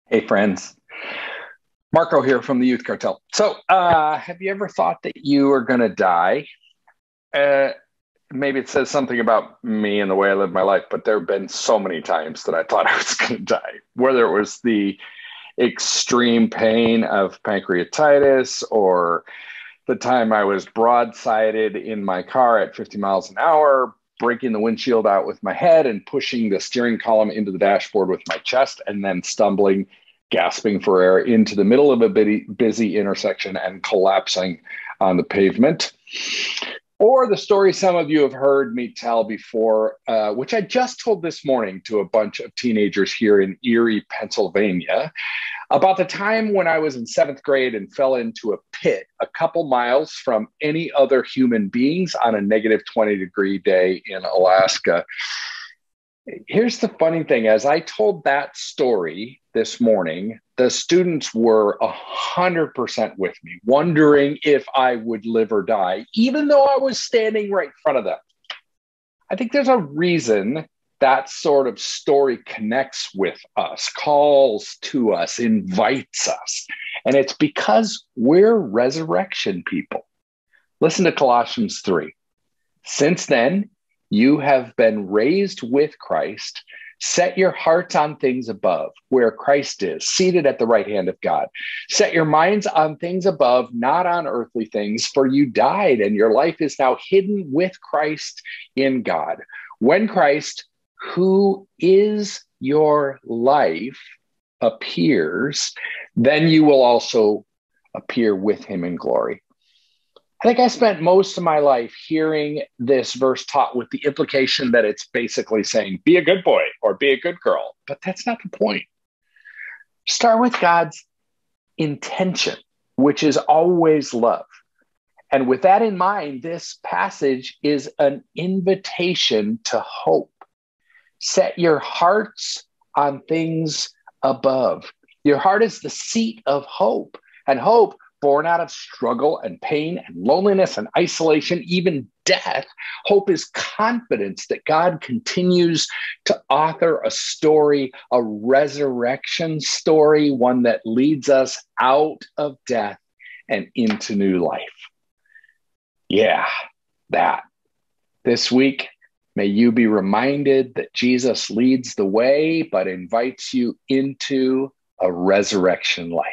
Hey, friends. Marko here from the Youth Cartel. So, have you ever thought that you are going to die? Maybe it says something about me and the way I live my life, but there have been so many times that I thought I was going to die, whether it was the extreme pain of pancreatitis or the time I was broadsided in my car at 50 miles an hour, breaking the windshield out with my head and pushing the steering column into the dashboard with my chest, and then stumbling, gasping for air into the middle of a busy intersection and collapsing on the pavement. Or the story some of you have heard me tell before, which I just told this morning to a bunch of teenagers here in Erie, Pennsylvania, about the time when I was in 7th grade and fell into a pit a couple miles from any other human beings on a negative 20-degree day in Alaska. Here's the funny thing. As I told that story this morning, the students were 100% with me, wondering if I would live or die, even though I was standing right in front of them. I think there's a reason that sort of story connects with us, calls to us, invites us. And it's because we're resurrection people. Listen to Colossians 3. Since then, you have been raised with Christ. Set your hearts on things above, where Christ is, seated at the right hand of God. Set your minds on things above, not on earthly things, for you died, and your life is now hidden with Christ in God. When Christ, who is your life, appears, then you will also appear with him in glory. I think I spent most of my life hearing this verse taught with the implication that it's basically saying, be a good boy or be a good girl. But that's not the point. Start with God's intention, which is always love. And with that in mind, this passage is an invitation to hope. Set your hearts on things above. Your heart is the seat of hope, and hope born out of struggle and pain and loneliness and isolation, even death. Hope is confidence that God continues to author a story, a resurrection story, one that leads us out of death and into new life. Yeah, that. This week, may you be reminded that Jesus leads the way, but invites you into a resurrection life.